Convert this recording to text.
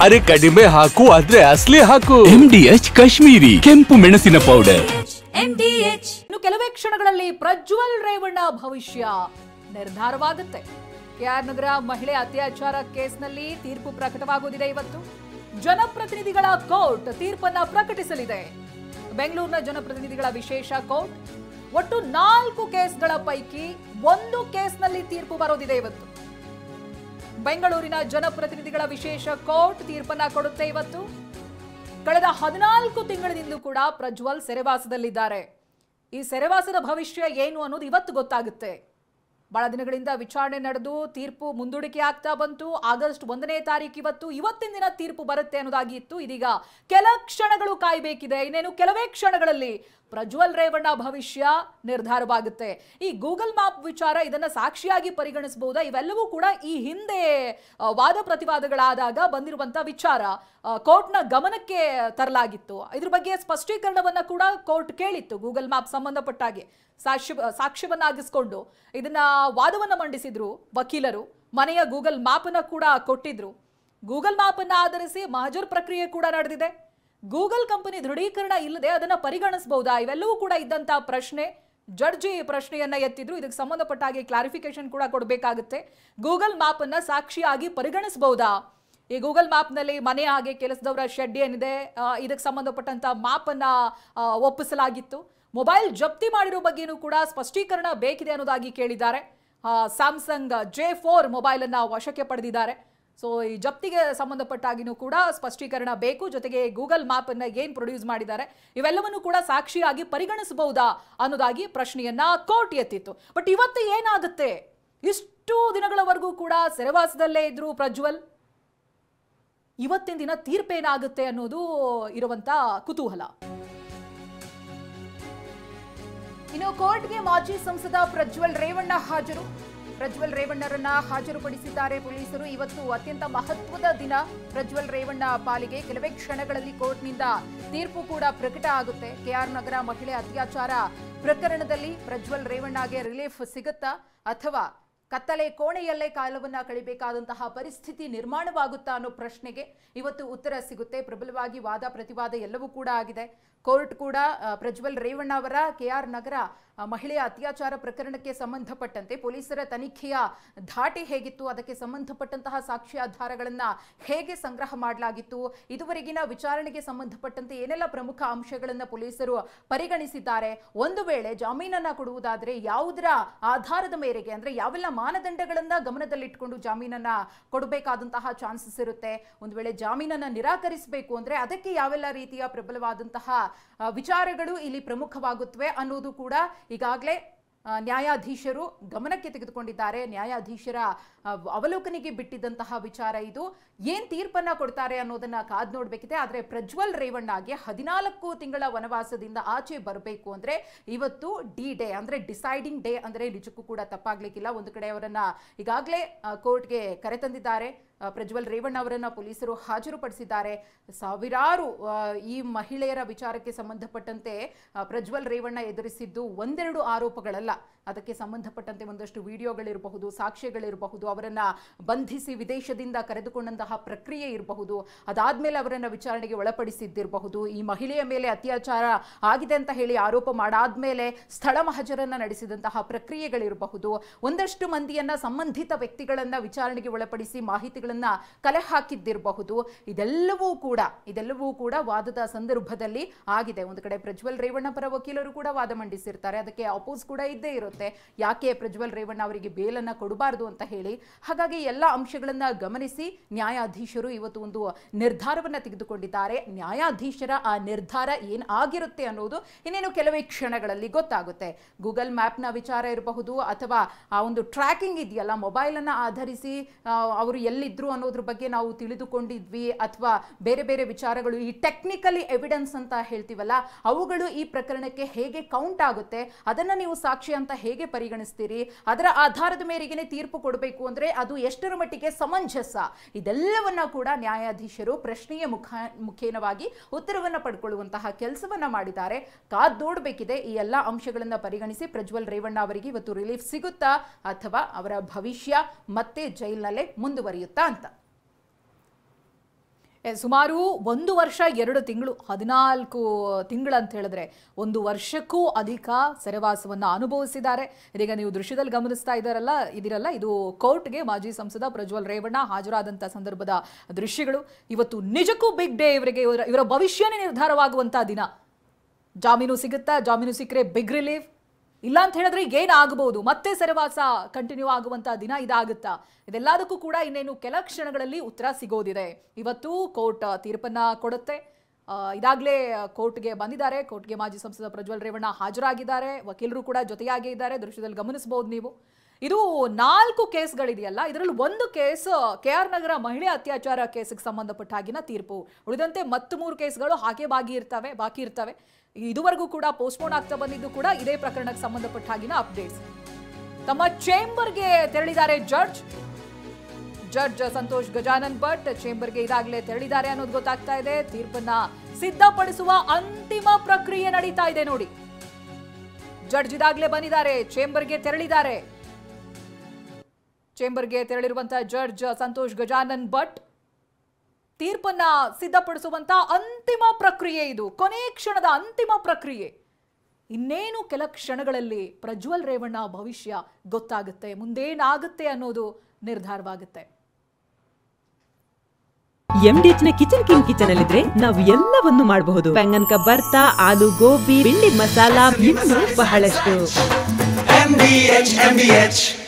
ಅರೆ ಕಡಿಮೆ ಹಾಕು ಆದ್ರೆ ಅಸಲಿ ಹಾಕು. MDH ಕಾಶ್ಮೀರಿ ಕೆಂಪು ಮೆಣಸಿನ ಪೌಡರ್. MDH. ಇನ್ನು ಕೆಲವೇ ಕ್ಷಣಗಳಲ್ಲಿ ಪ್ರಜ್ವಲ್ ರೇವಣ್ಣ ಭವಿಷ್ಯ ನಿರ್ಧಾರವಾಗುತ್ತೆ. ಕೆಆರ್ ನಗರ ಮಹಿಳೆ ಅತ್ಯಾಚಾರ ಕೇಸ್ನಲ್ಲಿ ತೀರ್ಪು ಪ್ರಕಟವಾಗುವುದಿದೆ. ಇವತ್ತು ಜನಪ್ರತಿನಿಧಿಗಳ ಕೋರ್ಟ್ ತೀರ್ಪನ್ನ ಪ್ರಕಟಿಸಲಿದೆ. ಬೆಂಗಳೂರಿನ ಜನಪ್ರತಿನಿಧಿಗಳ ವಿಶೇಷ ಕೋರ್ಟ್ ಒಟ್ಟು 4 ಕೇಸ್ಗಳ ಪೈಕಿ 1 ಕೇಸ್ನಲ್ಲಿ ತೀರ್ಪು ಬರೋದಿದೆ. ಇವತ್ತು ಬೆಂಗಳೂರಿನ ಜನಪ್ರತಿನಿಧಿಗಳ ವಿಶೇಷ ಕೋರ್ಟ್ ತೀರ್ಪನ್ನ ಕೊಡುತ್ತೆ. ಇವತ್ತು ಕಳೆದ 14 ತಿಂಗಳಿನಿಂದ ಕೂಡ ಪ್ರಜ್ವಲ್ ಸೆರೆವಾಸದಲ್ಲಿದ್ದಾರೆ. ಈ ಸೆರೆವಾಸದ ಭವಿಷ್ಯ ಏನು ಅನ್ನೋದು ಇವತ್ತು ಗೊತ್ತಾಗುತ್ತೆ. ಬಹಳ ದಿನಗಳಿಂದ ವಿಚಾರಣೆ ನಡೆದು ತೀರ್ಪು ಮುಂದೂಡಿಕೆ ಆಗ್ತಾ ಬಂತು. ಆಗಸ್ಟ್ 1ನೇ ತಾರೀಕು ಇವತ್ತಿನ ದಿನ ತೀರ್ಪು ಬರುತ್ತೆ ಅನ್ನೋದಾಗಿ ಇತ್ತು. ಇದೀಗ ಕೆಲ ಕ್ಷಣಗಳು ಕಾಯಬೇಕಿದೆ. ಇನ್ನೇನು ಕೆಲವೇ ಕ್ಷಣಗಳಲ್ಲಿ ಪ್ರಜ್ವಲ್ ರೇವಣ್ಣ ಭವಿಷ್ಯ ನಿರ್ಧಾರವಾಗುತ್ತೆ. ಈ ಗೂಗಲ್ ಮ್ಯಾಪ್ ವಿಚಾರ ಇದನ್ನ ಸಾಕ್ಷಿಯಾಗಿ ಪರಿಗಣಿಸಬಹುದಾ? ಇವೆಲ್ಲವೂ ಕೂಡ ಈ ಹಿಂದೆ ವಾದ ಪ್ರತಿವಾದಗಳಾದಾಗ ಬಂದಿರುವಂತಹ ವಿಚಾರ ಕೋರ್ಟ್ನ ಗಮನಕ್ಕೆ ತರಲಾಗಿತ್ತು. ಇದ್ರ ಬಗ್ಗೆ ಸ್ಪಷ್ಟೀಕರಣವನ್ನ ಕೂಡ ಕೋರ್ಟ್ ಕೇಳಿತ್ತು. ಗೂಗಲ್ ಮ್ಯಾಪ್ ಸಂಬಂಧಪಟ್ಟಾಗೆ ಸಾಕ್ಷ್ಯವನ್ನಾಗಿಸ್ಕೊಂಡು ಇದನ್ನ ವಾದವನ್ನ ಮಂಡಿಸಿದ್ರು ವಕೀಲರು. ಮನೆಯ ಗೂಗಲ್ ಮ್ಯಾಪ್ ಅನ್ನ ಕೂಡ ಕೊಟ್ಟಿದ್ರು. ಗೂಗಲ್ ಮ್ಯಾಪ್ ಅನ್ನ ಆಧರಿಸಿ ಮಹಜರ್ ಪ್ರಕ್ರಿಯೆ ಕೂಡ ನಡೆದಿದೆ. ಗೂಗಲ್ ಕಂಪನಿ ದೃಢೀಕರಣ ಇಲ್ಲದೆ ಅದನ್ನ ಪರಿಗಣಿಸಬಹುದಾ? ಇವೆಲ್ಲವೂ ಕೂಡ ಇದ್ದಂತ ಪ್ರಶ್ನೆ. ಜಡ್ಜಿ ಪ್ರಶ್ನೆಯನ್ನ ಎತ್ತಿದ್ರು. ಇದಕ್ಕೆ ಸಂಬಂಧಪಟ್ಟ ಹಾಗೆ ಕ್ಲಾರಿಫಿಕೇಶನ್ ಕೂಡ ಕೊಡಬೇಕಾಗುತ್ತೆ. ಗೂಗಲ್ ಮ್ಯಾಪ್ ಅನ್ನ ಸಾಕ್ಷಿಯಾಗಿ ಪರಿಗಣಿಸಬಹುದಾ? ಈ ಗೂಗಲ್ ಮ್ಯಾಪ್ ನಲ್ಲಿ ಮನೆ ಹಾಗೆ ಕೆಲಸದವರ ಶೆಡ್ ಏನಿದೆ ಇದಕ್ಕೆ ಸಂಬಂಧಪಟ್ಟಂತ ಮ್ಯಾಪ್ ಅನ್ನ ಒಪ್ಪಿಸಲಾಗಿತ್ತು. ಮೊಬೈಲ್ ಜಪ್ತಿ ಮಾಡಿರೋ ಬಗ್ಗೆನೂ ಕೂಡ ಸ್ಪಷ್ಟೀಕರಣ ಬೇಕಿದೆ ಅನ್ನೋದಾಗಿ ಕೇಳಿದ್ದಾರೆ. ಸ್ಯಾಮ್ಸಂಗ್ J4 ಮೊಬೈಲ್ ಅನ್ನ ವಶಕ್ಕೆ ಪಡೆದಿದ್ದಾರೆ. ಸೊ ಈ ಜಪ್ತಿಗೆ ಸಂಬಂಧಪಟ್ಟಾಗಿನೂ ಕೂಡ ಸ್ಪಷ್ಟೀಕರಣ ಬೇಕು. ಜೊತೆಗೆ ಗೂಗಲ್ ಮ್ಯಾಪ್ ಅನ್ನ ಏನ್ ಪ್ರೊಡ್ಯೂಸ್ ಮಾಡಿದ್ದಾರೆ ಇವೆಲ್ಲವನ್ನೂ ಕೂಡ ಸಾಕ್ಷಿಯಾಗಿ ಪರಿಗಣಿಸಬಹುದಾ ಅನ್ನೋದಾಗಿ ಪ್ರಶ್ನೆಯನ್ನ ಕೋರ್ಟ್ ಎತ್ತಿತ್ತು. ಬಟ್ ಇವತ್ತು ಏನಾಗುತ್ತೆ? ಇಷ್ಟು ದಿನಗಳವರೆಗೂ ಕೂಡ ಸೆರೆವಾಸದಲ್ಲೇ ಇದ್ರು ಪ್ರಜ್ವಲ್. ಇವತ್ತಿನ ದಿನ ತೀರ್ಪೇನಾಗುತ್ತೆ ಅನ್ನೋದು ಇರುವಂತ ಕುತೂಹಲ. ಇನ್ನು ಕೋರ್ಟ್ಗೆ ಮಾಜಿ ಸಂಸದ ಪ್ರಜ್ವಲ್ ರೇವಣ್ಣ ಹಾಜರು. ಪ್ರಜ್ವಲ್ ರೇವಣ್ಣರನ್ನ ಹಾಜರುಪಡಿಸಿದ್ದಾರೆ ಪೊಲೀಸರು. ಇವತ್ತು ಅತ್ಯಂತ ಮಹತ್ವದ ದಿನ ಪ್ರಜ್ವಲ್ ರೇವಣ್ಣ ಪಾಲಿಗೆ. ಕೆಲವೇ ಕ್ಷಣಗಳಲ್ಲಿ ಕೋರ್ಟ್ನಿಂದ ತೀರ್ಪು ಕೂಡ ಪ್ರಕಟ ಆಗುತ್ತೆ. ಕೆಆರ್ ನಗರ ಮಹಿಳೆ ಅತ್ಯಾಚಾರ ಪ್ರಕರಣದಲ್ಲಿ ಪ್ರಜ್ವಲ್ ರೇವಣ್ಣಗೆ ರಿಲೀಫ್ ಸಿಗುತ್ತಾ ಅಥವಾ ಕತ್ತಲೆ ಕೋಣೆಯಲ್ಲೇ ಕಾಲವನ್ನ ಕಳಿಬೇಕಾದಂತಹ ಪರಿಸ್ಥಿತಿ ನಿರ್ಮಾಣವಾಗುತ್ತಾ ಅನ್ನೋ ಪ್ರಶ್ನೆಗೆ ಇವತ್ತು ಉತ್ತರ ಸಿಗುತ್ತೆ. ಪ್ರಬಲವಾಗಿ ವಾದ ಪ್ರತಿವಾದ ಎಲ್ಲವೂ ಕೂಡ ಆಗಿದೆ. ಕೋರ್ಟ್ ಕೂಡ ಪ್ರಜ್ವಲ್ ರೇವಣ್ಣ ಅವರ ಕೆಆರ್ ನಗರ ಮಹಿಳೆಯ ಅತ್ಯಾಚಾರ ಪ್ರಕರಣಕ್ಕೆ ಸಂಬಂಧಪಟ್ಟಂತೆ ಪೊಲೀಸರ ತನಿಖೆಯ ಧಾಟಿ ಹೇಗಿತ್ತು, ಅದಕ್ಕೆ ಸಂಬಂಧಪಟ್ಟಂತಹ ಸಾಕ್ಷ್ಯಾಧಾರಗಳನ್ನು ಹೇಗೆ ಸಂಗ್ರಹ ಮಾಡಲಾಗಿತ್ತು, ಇದುವರೆಗಿನ ವಿಚಾರಣೆಗೆ ಸಂಬಂಧಪಟ್ಟಂತೆ ಏನೆಲ್ಲ ಪ್ರಮುಖ ಅಂಶಗಳನ್ನು ಪೊಲೀಸರು ಪರಿಗಣಿಸಿದ್ದಾರೆ, ಒಂದು ವೇಳೆ ಜಾಮೀನನ್ನ ಕೊಡುವುದಾದರೆ ಯಾವುದರ ಆಧಾರದ ಮೇರೆಗೆ, ಅಂದ್ರೆ ಯಾವೆಲ್ಲ ಮಾನದಂಡಗಳನ್ನ ಗಮನದಲ್ಲಿಟ್ಟುಕೊಂಡು ಜಾಮೀನನ್ನ ಕೊಡಬೇಕಾದಂತಹ ಚಾನ್ಸಸ್ ಇರುತ್ತೆ, ಒಂದು ವೇಳೆ ಜಾಮೀನನ್ನ ನಿರಾಕರಿಸಬೇಕು ಅಂದ್ರೆ ಅದಕ್ಕೆ ಯಾವೆಲ್ಲ ರೀತಿಯ ಪ್ರಬಲವಾದಂತಹ ವಿಚಾರಗಳು ಇಲ್ಲಿ ಪ್ರಮುಖವಾಗುತ್ತವೆ ಅನ್ನೋದು ಕೂಡ ಈಗಾಗಲೇ ನ್ಯಾಯಾಧೀಶರು ಗಮನಕ್ಕೆ ತೆಗೆದುಕೊಂಡಿದ್ದಾರೆ. ನ್ಯಾಯಾಧೀಶರ ಅವಲೋಕನೆಗೆ ಬಿಟ್ಟಿದ್ದಂತಹ ವಿಚಾರ ಇದು. ಏನ್ ತೀರ್ಪನ್ನ ಕೊಡ್ತಾರೆ ಅನ್ನೋದನ್ನ ಕಾದ್ ನೋಡ್ಬೇಕಿದೆ. ಆದ್ರೆ ಪ್ರಜ್ವಲ್ ರೇವಣ್ಣಗೆ 14 ತಿಂಗಳ ವನವಾಸದಿಂದ ಆಚೆ ಬರಬೇಕು ಅಂದ್ರೆ ಇವತ್ತು D-Day ಅಂದ್ರೆ ಡಿಸೈಡಿಂಗ್ ಡೇ ಅಂದ್ರೆ ನಿಜಕ್ಕೂ ಕೂಡ ತಪ್ಪಾಗ್ಲಿಕ್ಕಿಲ್ಲ. ಒಂದು ಕಡೆ ಅವರನ್ನ ಈಗಾಗಲೇ ಕೋರ್ಟ್ಗೆ ಕರೆತಂದಿದ್ದಾರೆ. ಪ್ರಜ್ವಲ್ ರೇವಣ್ಣ ಅವರನ್ನ ಪೊಲೀಸರು ಹಾಜರುಪಡಿಸಿದ್ದಾರೆ. ಸಾವಿರಾರು ಈ ಮಹಿಳೆಯರ ವಿಚಾರಕ್ಕೆ ಸಂಬಂಧಪಟ್ಟಂತೆ ಪ್ರಜ್ವಲ್ ರೇವಣ್ಣ ಎದುರಿಸಿದ್ದು ಒಂದೆರಡು ಆರೋಪಗಳಲ್ಲ. ಅದಕ್ಕೆ ಸಂಬಂಧಪಟ್ಟಂತೆ ಒಂದಷ್ಟು ವಿಡಿಯೋಗಳಿರಬಹುದು, ಸಾಕ್ಷ್ಯಗಳಿರಬಹುದು, ಅವರನ್ನ ಬಂಧಿಸಿ ವಿದೇಶದಿಂದ ಕರೆದುಕೊಂಡಂತಹ ಪ್ರಕ್ರಿಯೆ ಇರಬಹುದು, ಅದಾದ್ಮೇಲೆ ಅವರನ್ನ ವಿಚಾರಣೆಗೆ ಒಳಪಡಿಸಿದ್ದಿರಬಹುದು, ಈ ಮಹಿಳೆಯ ಮೇಲೆ ಅತ್ಯಾಚಾರ ಆಗಿದೆ ಅಂತ ಹೇಳಿ ಆರೋಪ ಮಾಡಾದ್ಮೇಲೆ ಸ್ಥಳ ಮಹಜರನ್ನ ನಡೆಸಿದಂತಹ ಪ್ರಕ್ರಿಯೆಗಳಿರಬಹುದು, ಒಂದಷ್ಟು ಮಂದಿಯನ್ನ ಸಂಬಂಧಿತ ವ್ಯಕ್ತಿಗಳನ್ನ ವಿಚಾರಣೆಗೆ ಒಳಪಡಿಸಿ ಮಾಹಿತಿಗಳನ್ನ ಕಲೆ ಹಾಕಿದ್ದಿರಬಹುದು. ಇದೆಲ್ಲವೂ ಕೂಡ ವಾದದ ಸಂದರ್ಭದಲ್ಲಿ ಆಗಿದೆ. ಒಂದು ಕಡೆ ಪ್ರಜ್ವಲ್ ರೇವಣ್ಣ ಪರ ವಕೀಲರು ಕೂಡ ವಾದ ಮಂಡಿಸಿರ್ತಾರೆ, ಅದಕ್ಕೆ ಅಪೋಸ್ ಕೂಡ ಇದ್ದೇ ಇರುತ್ತೆ. ಯಾಕೆ ಪ್ರಜ್ವಲ್ ರೇವಣ್ಣ ಅವರಿಗೆ ಬೇಲನ್ನ ಕೊಡಬಾರದು ಅಂತ ಹೇಳಿ. ಹಾಗಾಗಿ ಎಲ್ಲ ಅಂಶಗಳನ್ನ ಗಮನಿಸಿ ನ್ಯಾಯಾಧೀಶರು ಇವತ್ತು ಒಂದು ನಿರ್ಧಾರವನ್ನ ತೆಗೆದುಕೊಂಡಿದ್ದಾರೆ. ನ್ಯಾಯಾಧೀಶರ ಆ ನಿರ್ಧಾರ ಏನ್ ಆಗಿರುತ್ತೆ ಅನ್ನೋದು ಇನ್ನೇನು ಕೆಲವೇ ಕ್ಷಣಗಳಲ್ಲಿ ಗೊತ್ತಾಗುತ್ತೆ. ಗೂಗಲ್ ಮ್ಯಾಪ್ನ ವಿಚಾರ ಇರಬಹುದು ಅಥವಾ ಆ ಒಂದು ಟ್ರ್ಯಾಕಿಂಗ್ ಇದೆಯಲ್ಲ, ಮೊಬೈಲ್ ಅನ್ನ ಆಧರಿಸಿ ಅವರು ಎಲ್ಲಿದ್ರು ಅನ್ನೋದ್ರ ಬಗ್ಗೆ ನಾವು ತಿಳಿದುಕೊಂಡಿದ್ವಿ, ಅಥವಾ ಬೇರೆ ಬೇರೆ ವಿಚಾರಗಳು, ಈ ಟೆಕ್ನಿಕಲಿ ಎವಿಡೆನ್ಸ್ ಅಂತ ಹೇಳ್ತೀವಲ್ಲ, ಅವುಗಳು ಈ ಪ್ರಕರಣಕ್ಕೆ ಹೇಗೆ ಕೌಂಟ್ ಆಗುತ್ತೆ, ಅದನ್ನ ನೀವು ಸಾಕ್ಷಿ ಅಂತ ಹೇಗೆ ಪರಿಗಣಿಸ್ತೀರಿ, ಅದರ ಆಧಾರದ ಮೇರೆಗೆ ತೀರ್ಪು ಕೊಡಬೇಕು ಅಂದ್ರೆ ಅದು ಎಷ್ಟರ ಮಟ್ಟಿಗೆ ಸಮಂಜಸ, ಇದೆಲ್ಲವನ್ನ ಕೂಡ ನ್ಯಾಯಾಧೀಶರು ಪ್ರಶ್ನೆಯ ಮುಖೇನವಾಗಿ ಉತ್ತರವನ್ನ ಪಡ್ಕೊಳ್ಳುವಂತಹ ಕೆಲಸವನ್ನ ಮಾಡಿದ್ದಾರೆ. ಕಾದ್ ನೋಡಬೇಕಿದೆ. ಈ ಎಲ್ಲಾ ಅಂಶಗಳನ್ನ ಪರಿಗಣಿಸಿ ಪ್ರಜ್ವಲ್ ರೇವಣ್ಣ ಅವರಿಗೆ ಇವತ್ತು ರಿಲೀಫ್ ಸಿಗುತ್ತಾ ಅಥವಾ ಅವರ ಭವಿಷ್ಯ ಮತ್ತೆ ಜೈಲಿನಲ್ಲೇ ಮುಂದುವರಿಯುತ್ತಾ ಅಂತ. ಸುಮಾರು 1 ವರ್ಷ 2 ತಿಂಗಳು 14 ತಿಂಗಳು ಅಂತ ಹೇಳಿದ್ರೆ 1 ವರ್ಷಕ್ಕೂ ಅಧಿಕ ಸೆರೆವಾಸವನ್ನು ಅನುಭವಿಸಿದ್ದಾರೆ. ಇದೀಗ ನೀವು ದೃಶ್ಯದಲ್ಲಿ ಗಮನಿಸ್ತಾ ಇದಿರಲ್ಲ ಇದು ಕೋರ್ಟ್ಗೆ ಮಾಜಿ ಸಂಸದ ಪ್ರಜ್ವಲ್ ರೇವಣ್ಣ ಹಾಜರಾದಂಥ ಸಂದರ್ಭದ ದೃಶ್ಯಗಳು. ಇವತ್ತು ನಿಜಕ್ಕೂ ಬಿಗ್ ಡೇ ಇವರಿಗೆ. ಇವರ ಭವಿಷ್ಯನೇ ನಿರ್ಧಾರವಾಗುವಂಥ ದಿನ. ಜಾಮೀನು ಸಿಗುತ್ತಾ? ಜಾಮೀನು ಸಿಕ್ಕರೆ ಬಿಗ್ ರಿಲೀಫ್, ಇಲ್ಲ ಅಂತ ಹೇಳಿದ್ರೆ ಏನಾಗಬಹುದು, ಮತ್ತೆ ಸೆರೆವಾಸ ಕಂಟಿನ್ಯೂ ಆಗುವಂತ ದಿನ ಇದಾಗುತ್ತಾ? ಇದೆಲ್ಲದಕ್ಕೂ ಕೂಡ ಇನ್ನೇನು ಕೆಲ ಕ್ಷಣಗಳಲ್ಲಿ ಉತ್ತರ ಸಿಗೋದಿದೆ. ಇವತ್ತು ಕೋರ್ಟ್ ತೀರ್ಪನ್ನ ಕೊಡುತ್ತೆ. ಇದಾಗಲೇ ಕೋರ್ಟ್ಗೆ ಬಂದಿದ್ದಾರೆ. ಕೋರ್ಟ್ಗೆ ಮಾಜಿ ಸಂಸದ ಪ್ರಜ್ವಲ್ ರೇವಣ್ಣ ಹಾಜರಾಗಿದ್ದಾರೆ. ವಕೀಲರು ಕೂಡ ಜೊತೆಯಾಗೇ ಇದ್ದಾರೆ. ದೃಶ್ಯದಲ್ಲಿ ಗಮನಿಸಬಹುದು ನೀವು. ಇದು 4 ಕೇಸ್ಗಳಿದೆಯಲ್ಲ, ಇದರಲ್ಲಿ ಒಂದು ಕೇಸ್ KR ನಗರ ಮಹಿಳೆ ಅತ್ಯಾಚಾರ ಕೇಸಿಗೆ ಸಂಬಂಧಪಟ್ಟ ಹಾಗಿನ ತೀರ್ಪು. ಉಳಿದಂತೆ 3 ಕೇಸ್ಗಳು ಹಾಗೆ ಬಾಕಿ ಇರ್ತವೆ. ಇದುವರೆಗೂ ಕೂಡ ಪೋಸ್ಟ್ಪೋನ್ ಆಗ್ತಾ ಬಂದಿದ್ದು ಕೂಡ ಇದೇ ಪ್ರಕರಣಕ್ಕೆ ಸಂಬಂಧಪಟ್ಟ ಹಾಗಿನ ಅಪ್ಡೇಟ್ಸ್. ತಮ್ಮ ಚೇಂಬರ್ಗೆ ತೆರಳಿದ್ದಾರೆ ಜಡ್ಜ್ ಸಂತೋಷ್ ಗಜಾನನ್ ಭಟ್ ಚೇಂಬರ್ಗೆ ಇದಾಗಲೇ ತೆರಳಿದ್ದಾರೆ ಅನ್ನೋದು ಗೊತ್ತಾಗ್ತಾ ಇದೆ. ತೀರ್ಪನ್ನ ಸಿದ್ಧಪಡಿಸುವ ಅಂತಿಮ ಪ್ರಕ್ರಿಯೆ ನಡೀತಾ ಇದೆ ನೋಡಿ. ಜಡ್ಜ್ ಇದಾಗಲೇ ಬಂದಿದ್ದಾರೆ, ಚೇಂಬರ್ಗೆ ತೆರಳಿದ್ದಾರೆ. ಚೇಂಬರ್ಗೆ ತೆರಳಿರುವಂತಹ ಜಡ್ಜ್ ಸಂತೋಷ್ ಗಜಾನನ್ ಭಟ್ ತೀರ್ಪನ್ನ ಸಿದ್ಧಪಡಿಸುವಂತ ಅಂತಿಮ ಪ್ರಕ್ರಿಯೆ ಇದು. ಕೊನೆ ಕ್ಷಣದ ಅಂತಿಮ ಪ್ರಕ್ರಿಯೆ. ಇನ್ನೇನು ಕೆಲ ಕ್ಷಣಗಳಲ್ಲಿ ಪ್ರಜ್ವಲ್ ರೇವಣ್ಣ ಭವಿಷ್ಯ ಗೊತ್ತಾಗುತ್ತೆ. ಮುಂದೇನಾಗುತ್ತೆ ಅನ್ನೋದು ನಿರ್ಧಾರವಾಗುತ್ತೆ. MDH ನ ಕಿಚನ್ ಕಿಂಗ್ ಕಿಚನ್ ಅಲ್ಲಿದ್ರೆ ನಾವು ಎಲ್ಲವನ್ನು ಮಾಡಬಹುದು. ಬೆಂಗನ್ ಕಾ ಬರ್ತಾ, ಆಲೂ ಗೋಬಿ, ಭಿಂಡಿ ಮಸಾಲಾ, ಇನ್ನೂ ಬಹಳಷ್ಟು. MDH